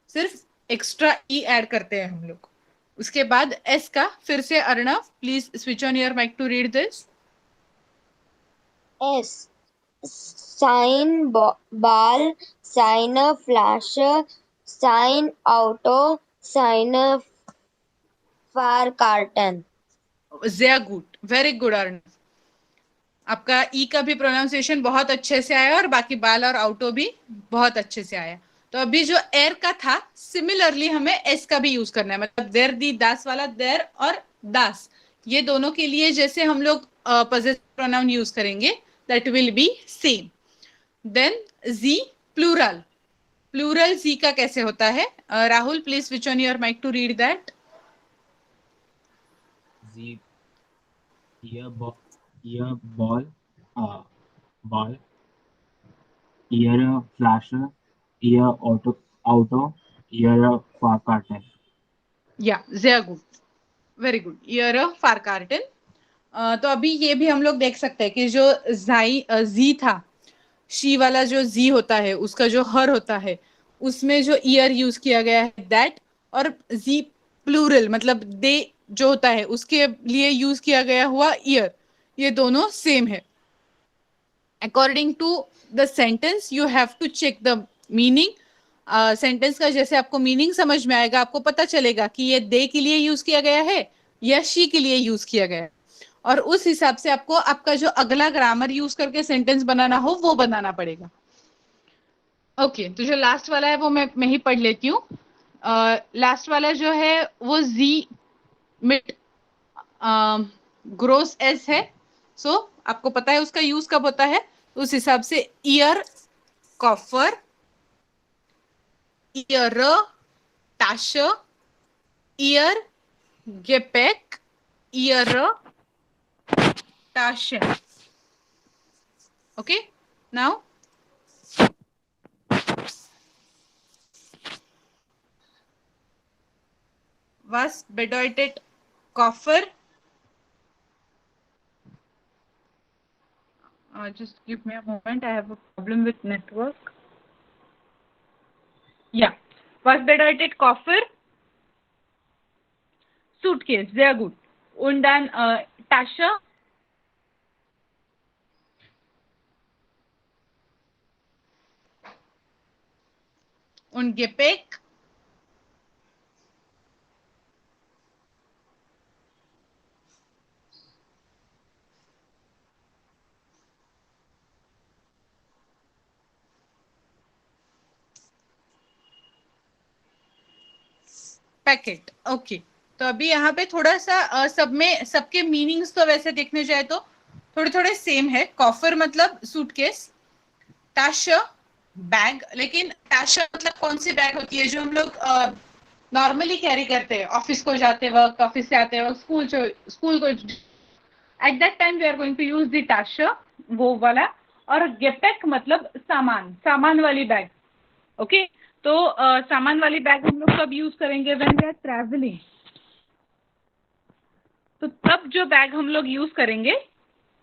A: सिर्फ एक्स्ट्रा ई ऐड करते हैं हम लोग. उसके बाद एस का फिर से Arnav, please switch on your mic to read this.
C: एस, साइन बाल, साइन फ्लैश, साइन ऑटो, साइन फार कार्टन.
A: Very good Arnav. आपका ई का भी प्रोनाउंसिएशन बहुत अच्छे से आया और बाकी बाल और आउटो भी बहुत अच्छे से आया. तो अभी जो एयर का था, सिमिलरली हमें एस का भी यूज करना है. मतलब देर दी दास वाला देर और दास, ये दोनों के लिए जैसे हम लोग पॉजिटिव प्रोनाउन यूज करेंगे that will be same. Then जी प्लूरल. प्लूरल जी का कैसे होता है? Rahul please switch on your mic to read that.
B: Sie, ihr Ball, ihr Flasche, ihr Auto, Ihr Fahrkarten.
A: या sehr गुड, वेरी गुड, ईयर फारकार्टन। तो अभी ये भी हम लोग देख सकते हैं कि जो जी था, शी वाला जो जी होता है उसका जो हर होता है उसमें जो ईयर यूज किया गया है दैट, और जी प्लूरल मतलब दे जो होता है उसके लिए यूज किया गया हुआ ईयर, ये दोनों सेम है। According to the sentence you have to check the meaning. Sentence का जैसे आपको मीनिंग समझ में आएगा, आपको पता चलेगा कि ये दे के लिए यूज किया गया है या शी के लिए यूज किया गया है, और उस हिसाब से आपको आपका जो अगला ग्रामर यूज करके सेंटेंस बनाना हो वो बनाना पड़ेगा। ओके, तो जो लास्ट वाला है वो मैं ही पढ़ लेती हूँ। लास्ट वाला जो है वो जी मिड ग्रोस एस है। सो आपको पता है उसका यूज कब होता है, तो उस हिसाब से ईयर कॉफर, ईयर टाश, ईयर गेपेक, ईयर टाश। Okay, now was bedeutet Koffer? Just give me a moment. I have a problem with network. Yeah. Was bedeutet Koffer? Suitcase. Sehr gut. Und dann Tasche. Und Gepäck. Packet. Okay, तो अभी यहाँ पे थोड़ा सा सब में सबके मीनिंग्स तो वैसे देखने जाए तो थोड़े थोड़े सेम है। कॉफर मतलब सूटकेस, टाश बैग, लेकिन टाश मतलब कौन सी बैग होती है जो हम लोग नॉर्मली कैरी करते हैं ऑफिस को जाते वक्त, ऑफिस से आते वक्त, स्कूल को, at that time we are going to use the टाश, वो वाला। और गेपेक मतलब सामान वाली बैग। ओके, तो सामान वाली बैग हम लोग कब यूज करेंगे, व्हेन वी आर ट्रैवलिंग। तो तब जो बैग हम लोग यूज करेंगे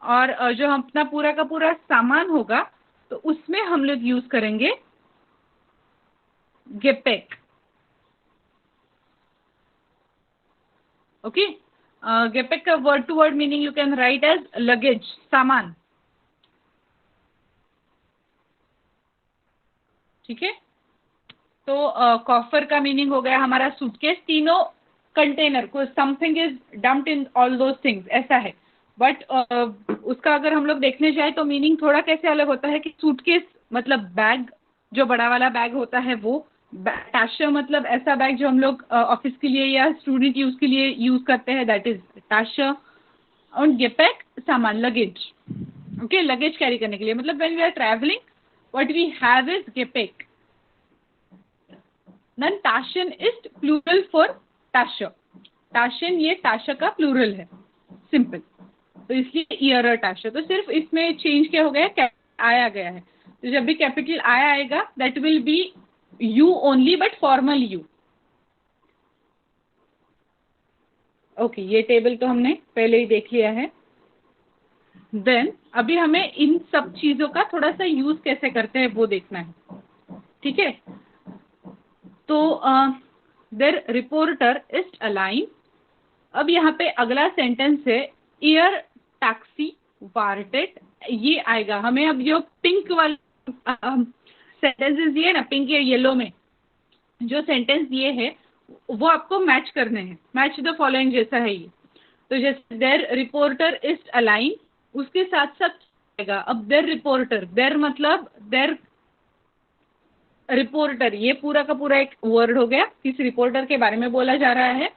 A: और जो अपना पूरा का पूरा सामान होगा तो उसमें हम लोग यूज करेंगे गेपेक। ओके, गेपेक का word to word meaning you can write as luggage, सामान। ठीक है, तो कॉफर का मीनिंग हो गया हमारा सूटकेस। तीनों कंटेनर को something is dumped in all those things, ऐसा है। बट उसका अगर हम लोग देखने जाए तो मीनिंग थोड़ा कैसे अलग होता है कि सूटकेस मतलब बैग, जो बड़ा वाला बैग होता है वो। टाश मतलब ऐसा बैग जो हम लोग ऑफिस के लिए या स्टूडेंट यूज के लिए यूज करते हैं, दैट इज टाश। और गेपेक सामान, लगेज। ओके, लगेज कैरी करने के लिए, मतलब when we are travelling what we have is गेपेक। Then Taschen ist plural for Tasche. Taschen ये Tasche का प्लूरल है, सिंपल। तो इसलिए ईयर टाशा। तो सिर्फ इसमें चेंज क्या हो गया, कैपिटल आया गया है। तो जब भी कैपिटल आया आएगा that will B you only, but formal you. Okay, ये टेबल तो हमने पहले ही देख लिया है। देन अभी हमें इन सब चीजों का थोड़ा सा यूज कैसे करते हैं वो देखना है। ठीक है, तो देयर रिपोर्टर इज अलाइन। अब यहाँ पे अगला सेंटेंस है ईयर टैक्सी वार्टेट, ये आएगा हमें। अब जो पिंक वाले सेंटेंसेस दिए ना, पिंक या येलो में जो सेंटेंस दिए है वो आपको मैच करने हैं, मैच द फॉलोइंग जैसा है ये। तो जैसे देयर रिपोर्टर इज अलाइन, उसके साथ साथ आएगा अब देयर रिपोर्टर। देयर मतलब देयर रिपोर्टर, ये पूरा का पूरा एक वर्ड हो गया, किस रिपोर्टर के बारे में बोला जा रहा है।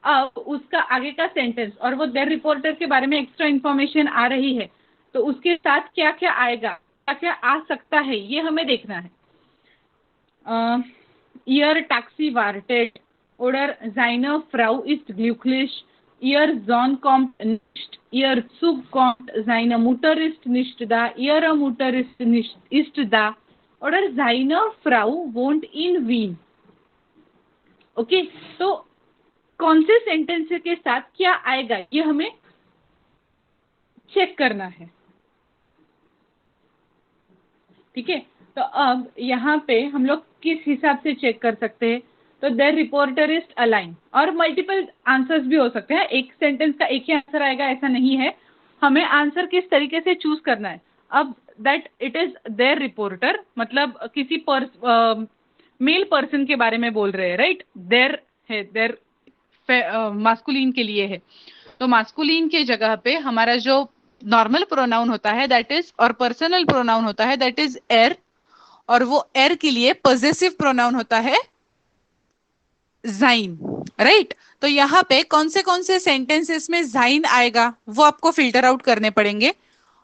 A: अब उसका आगे का सेंटेंस, और वो देयर रिपोर्टर के बारे में एक्स्ट्रा इन्फॉर्मेशन आ रही है, तो उसके साथ क्या क्या आएगा, क्या क्या आ सकता है, ये हमें देखना है। ईयर टैक्सी वार्टेट oder seine Frau ist glücklich, ihr Sohn kommt nicht, ihr Zug kommt, seine Mutter ist nicht da, ihre Mutter ist da, oder seine Frau wohnt in Wien. Okay, तो कौन से सेंटेंस के साथ क्या आएगा ये हमें चेक करना है, ठीक है। तो अब यहाँ पे हम लोग किस हिसाब से चेक कर सकते हैं, तो देयर रिपोर्टर इज अलाइन, और मल्टीपल आंसर्स भी हो सकते हैं, एक सेंटेंस का एक ही आंसर आएगा ऐसा नहीं है, हमें आंसर किस तरीके से चूज करना है। अब दैट इट इज देयर रिपोर्टर मतलब किसी मेल पर्सन के बारे में बोल रहे हैं, राइट। देयर है, देयर मास्कुलिन के लिए है, तो मास्कुलिन के जगह पे हमारा जो नॉर्मल प्रोनाउन होता है दैट इज, और पर्सनल प्रोनाउन होता है दैट इज एर, और वो एर के लिए पॉजेसिव प्रोनाउन होता है जाइन, राइट। तो यहाँ पे कौन से सेंटेंसेस में जाइन आएगा वो आपको फिल्टर आउट करने पड़ेंगे,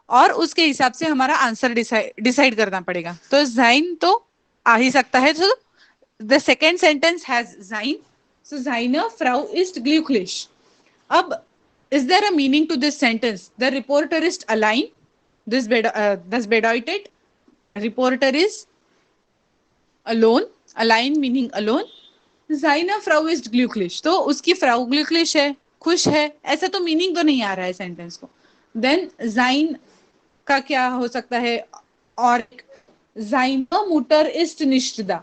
A: और उसके हिसाब से हमारा आंसर डिसाइड करना पड़ेगा। तो जाइन तो आ ही सकता है, तो द सेकेंड सेंटेंस हैज जाइन, सो जाइनर फ्राउ इस्ट ग्ल्यूक्लिश। अब is there a meaning to this sentence? The reporter is align, this bedeutet reporter is alone, align meaning alone, seine Frau ist glücklich, तो उसकी फ्राउ ग्लूक्लिश है, खुश है, ऐसा तो मीनिंग तो नहीं आ रहा है सेंटेंस को। देन जाइन का क्या हो सकता है, और seine Mutter ist nicht da,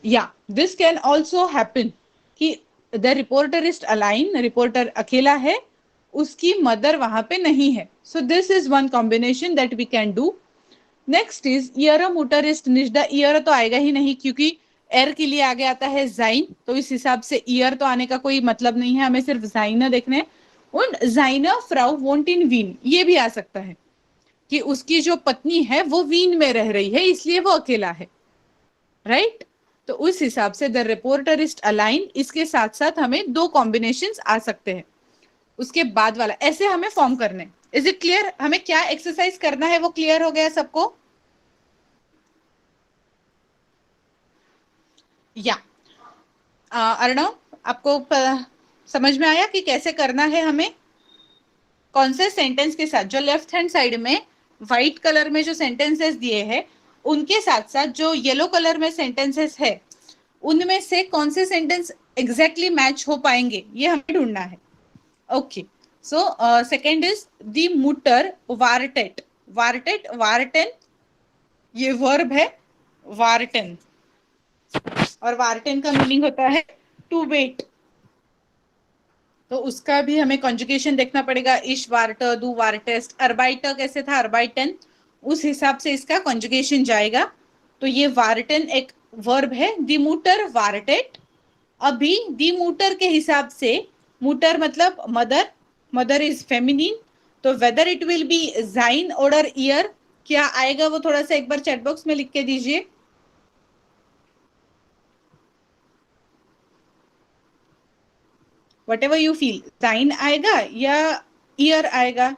A: या दिस कैन ऑल्सो हैपन कि the reporter is alone, reporter अकेला है, उसकी मदर वहां पे नहीं है। So this is one combination that we can do. Next is ईयर मोटर इज निश्दा, ईयर तो आएगा ही नहीं क्योंकि एर के लिए आगे आता है जाइन, तो इस हिसाब से ईयर तो आने का कोई मतलब नहीं है, हमें सिर्फ जाइना देखने हैं। उन जाइना फ्राउ वोंट इन वीन, ये भी आ सकता है कि उसकी जो पत्नी है वो वीन में रह रही है इसलिए वो अकेला है, राइट। तो उस हिसाब से द रिपोर्टर इज अलाइन, इसके साथ साथ हमें दो कॉम्बिनेशंस आ सकते हैं। उसके बाद वाला ऐसे हमें फॉर्म करने। Is it clear? हमें क्या एक्सरसाइज करना है वो क्लियर हो गया सबको? या अर्णव, आपको समझ में आया कि कैसे करना है हमें? कौन से सेंटेंस के साथ, जो लेफ्ट हैंड साइड में व्हाइट कलर में जो सेंटेंसेस दिए हैं उनके साथ साथ जो येलो कलर में सेंटेंसेस है उनमें से कौन से सेंटेंस एग्जैक्टली मैच हो पाएंगे ये हमें ढूंढना है। Okay, so second is the मुटर वार्टेट, वार्टेट वार्टेन, ये वर्ब है वार्टेन, और वार्टेन का मीनिंग होता है टू वेट, तो उसका भी हमें कॉन्जुगेशन देखना पड़ेगा। इश वार्ट, दू वार्टेस्ट, अर्बाइट कैसे था, अर्बाइटन, उस हिसाब से इसका कॉन्जुगेशन जाएगा। तो ये वार्टेन एक वर्ब है। दी मुटर वार्टेट, अभी दी मुटर के हिसाब से, मुटर मतलब मदर, मदर इज फेमिनिन, तो वेदर इट विल बी जाइन और ईयर, क्या आएगा वो थोड़ा सा एक बार चैट बॉक्स में लिख के दीजिए। वट एवर यू फील, जाइन आएगा या ईयर आएगा?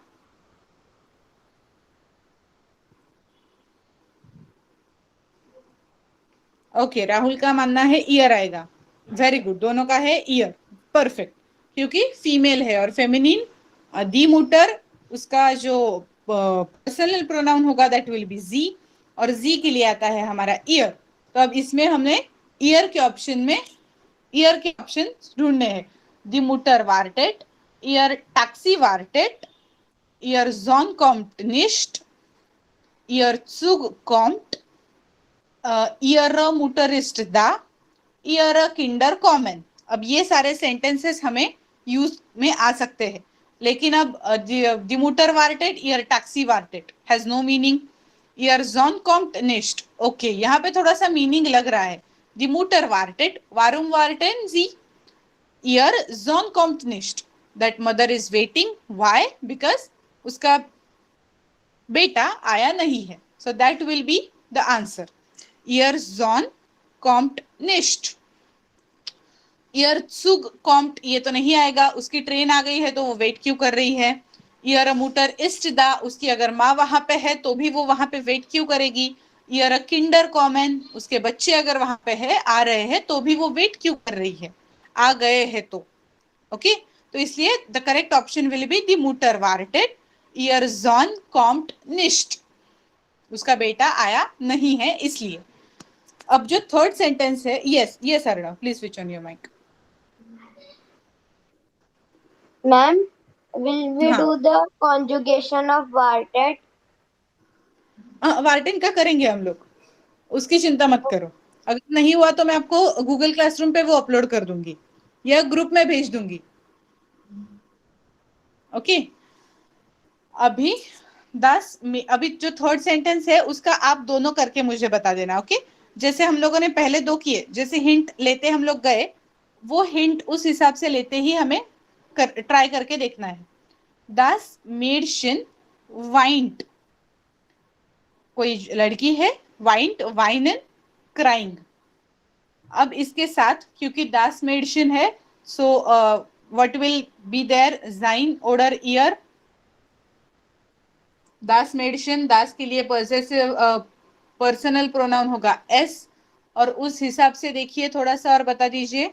A: ओके, राहुल का मानना है ईयर आएगा। वेरी गुड, दोनों का है ईयर, परफेक्ट, क्योंकि फीमेल है और फेमिनिन दी मुटर, उसका जो पर्सनल प्रोनाउन होगा दैट विल बी जी, और जी के लिए आता है हमारा ईयर। तो अब इसमें हमने ईयर के ऑप्शन में ईयर के ऑप्शन ढूंढने हैं। दी मुटर वार्टेट, ईयर टैक्सी वार्टेट, ईयर जॉन कॉम्ट निश्ट, ईयर चुग कॉम्ट, ईयर मुटरिस्ट दा, ईयर किंडर कॉमन। अब ये सारे सेंटेंसेस हमें यूज में आ सकते हैं, लेकिन अब दी मुटर वार्टेट, ईयर टैक्सी वार्टेट हैज नो मीनिंग। ईयर जॉन कॉम्ट निश्ट, ओके, यहाँ पे थोड़ा सा मीनिंग लग रहा है। दी मुटर वार्टेट, वारुम वार्टेन जी, ईयर जॉन कॉम्ट निश्ट, that mother is waiting, why, because उसका बेटा आया नहीं है, so that will be the answer. ईयर जॉन कॉम्ट निश्ट, ईयर चुग कॉम्ट, ये तो नहीं आएगा, उसकी ट्रेन आ गई है तो वो वेट क्यों कर रही है। ईयर मुटर इस्ट दा, उसकी अगर माँ वहां पे है तो भी वो वहां पे वेट क्यों करेगी। ईयर किंडर कॉमन, उसके बच्चे अगर वहां पे है, आ रहे हैं, तो भी वो वेट क्यों कर रही है, आ गए हैं तो। ओके, तो इसलिए the correct option will be दी मुटर वार्टेट, ईयर जॉन कॉम्ट निश्ट, उसका बेटा आया नहीं है इसलिए। अब जो थर्ड सेंटेंस है, yes yes Arnav, please switch on your mic.
C: Ma'am, will we
A: हाँ.
C: do the conjugation of vartet?
A: वार्टन का करेंगे हम लोग, उसकी चिंता मत करो. अगर नहीं हुआ तो मैं आपको गूगल क्लासरूम पे वो अपलोड कर दूंगी या ग्रुप में भेज दूंगी. ओके. अभी अभी जो थर्ड सेंटेंस है उसका आप दोनों करके मुझे बता देना. ओके. जैसे हम लोगों ने पहले दो किए, जैसे हिंट लेते हम लोग गए, वो हिंट उस हिसाब से लेते ही हमें ट्राई करके देखना है. Das Mädchen weint. कोई लड़की है, weint, weinen, crying. अब इसके साथ क्योंकि das Mädchen है, so what will be there? sein oder ihr. das Mädchen, das के लिए possessive पर्सनल प्रोनाउन होगा s, और उस हिसाब से देखिए थोड़ा सा और बता दीजिए.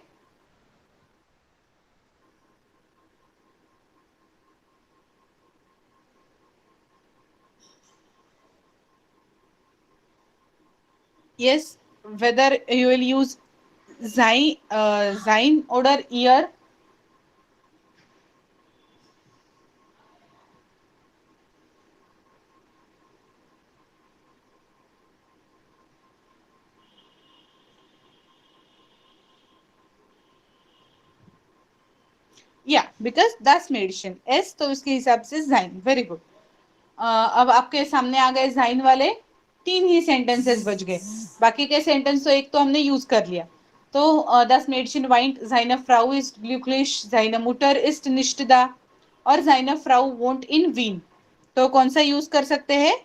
A: Yes, whether you will use sein oder ihr. या बिकॉज दस मेडिसिन एस, तो उसके हिसाब से जाइन. Very good. अब आपके सामने आ गए जाइन वाले 3 ही सेंटेंसेस बच गए. बाकी के सेंटेंस तो एक तो हमने यूज कर लिया. तो दस medicine वाइंट, seine Frau ist glücklich, seine Mutter ist nicht da और seine Frau wohnt in Wien. तो कौन सा यूज कर सकते हैं?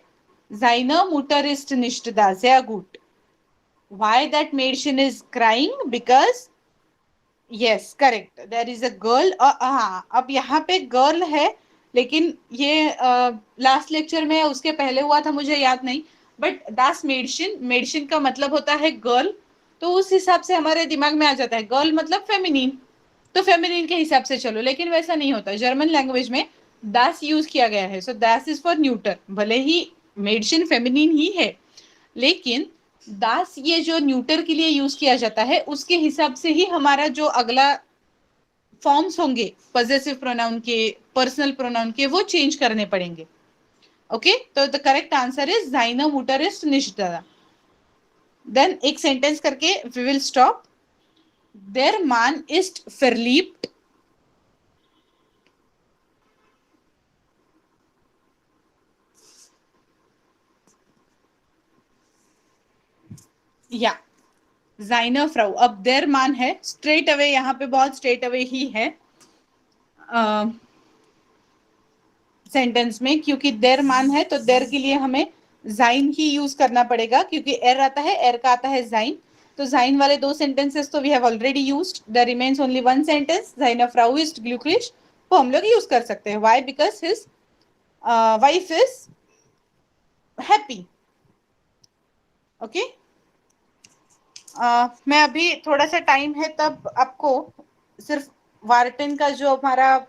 A: seine Mutter ist nicht da. sehr gut. why that medicine is crying? because yes correct, there is a girl. हाँ, अब यहाँ पे गर्ल है, लेकिन ये लास्ट लेक्चर में उसके पहले हुआ था, मुझे याद नहीं. बट दास मेडिसिन, मेडिसिन का मतलब होता है गर्ल, तो उस हिसाब से हमारे दिमाग में आ जाता है गर्ल मतलब फेमिनिन, तो फेमिनिन के हिसाब से चलो. लेकिन वैसा नहीं होता, जर्मन लैंग्वेज में दास यूज किया गया है. सो दास इज फॉर न्यूटर. भले ही मेडिसिन फेमिनिन ही है, लेकिन दास ये जो न्यूटर के लिए यूज किया जाता है, उसके हिसाब से ही हमारा जो अगला फॉर्म्स होंगे पॉजेसिव प्रोनाउन के, पर्सनल प्रोनाउन के, वो चेंज करने पड़ेंगे. ओके. तो the correct answer is seine Mutter ist nicht da. Then एक सेंटेंस करके we will stop. Der Mann ist verliebt. या seine Frau. अब der Mann है, स्ट्रेट अवे, यहाँ पे बहुत स्ट्रेट अवे ही है सेंटेंस में, क्योंकि der Mann है तो der के लिए हमें sein ही यूज करना पड़ेगा, क्योंकि er आता है, er का आता है sein. तो sein वाले दो सेंटेंसेस तो we have already used. There remains only one sentence, seine Frau ist glücklich. वो हम लोग यूज कर सकते हैं. Why? Because his wife is happy. Okay. मैं अभी थोड़ा सा टाइम है तब आपको सिर्फ वार्टन का जो हमारा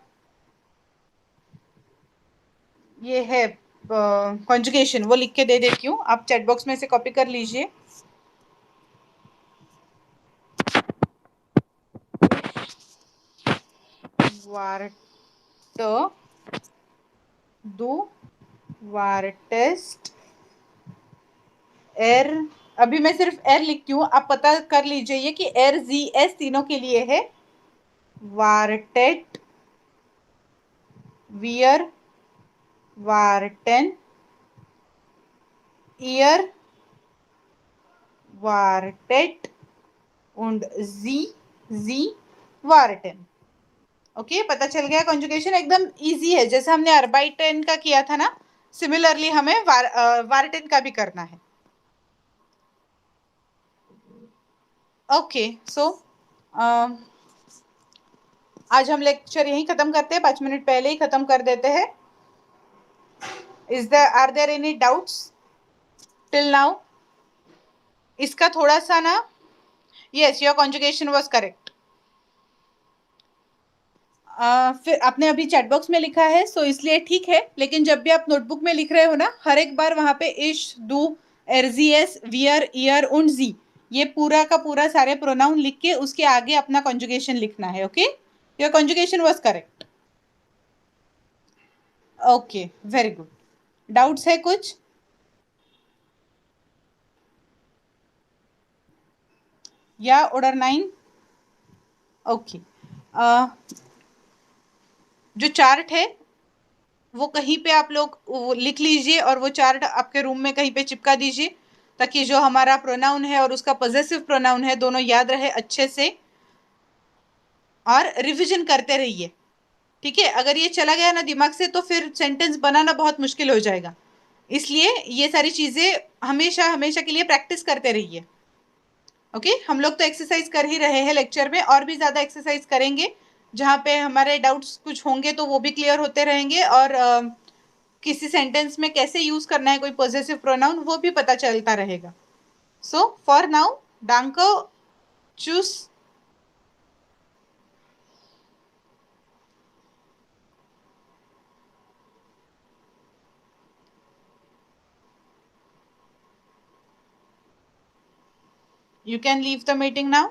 A: ये है कॉन्जुगेशन, वो लिख के दे देती हूँ. आप चैट बॉक्स में से कॉपी कर लीजिए. वार्ट दो वार्टेस्ट एर. अभी मैं सिर्फ एर लिखती हूँ, आप पता कर लीजिए ये कि एर जी एस तीनों के लिए है. वार्टेट, वियर, वार्टेन, ईयर, वार्टेट und जी वार्टेन. ओके. पता चल गया? कॉन्जुगेशन एकदम इजी है, जैसे हमने अर्बाइटेन का किया था ना, सिमिलरली हमें वार्टेन का भी करना है. ओके. सो आज हम लेक्चर यहीं खत्म करते हैं, 5 मिनट पहले ही खत्म कर देते हैं. Are there any doubts till now? इसका थोड़ा सा ना, yes your conjugation was correct. फिर आपने अभी चैट बॉक्स में लिखा है, सो इसलिए ठीक है. लेकिन जब भी आप नोटबुक में लिख रहे हो ना, हर एक बार वहां पे इश, दू, एरजीएस, वियर, ईयर और जी, ये पूरा का पूरा सारे प्रोनाउन लिख के उसके आगे अपना कॉन्जुगेशन लिखना है. Okay, your conjugation was correct. Okay, very good. Doubts है कुछ? या ऑर्डर 9. ओके, जो चार्ट है वो कहीं पे आप लोग वो लिख लीजिए और वो चार्ट आपके रूम में कहीं पे चिपका दीजिए, ताकि जो हमारा प्रोनाउन है और उसका पॉजेसिव प्रोनाउन है दोनों याद रहे अच्छे से, और रिवीजन करते रहिए. ठीक है, अगर ये चला गया ना दिमाग से तो फिर सेंटेंस बनाना बहुत मुश्किल हो जाएगा. इसलिए ये सारी चीजें हमेशा हमेशा के लिए प्रैक्टिस करते रहिए. ओके, हम लोग तो एक्सरसाइज कर ही रहे हैं लेक्चर में, और भी ज्यादा एक्सरसाइज करेंगे जहाँ पे हमारे डाउट्स कुछ होंगे तो वो भी क्लियर होते रहेंगे, और किसी सेंटेंस में कैसे यूज करना है कोई पॉजेसिव प्रोनाउन वो भी पता चलता रहेगा. सो फॉर नाउ, डांको चूज. You can leave the meeting now.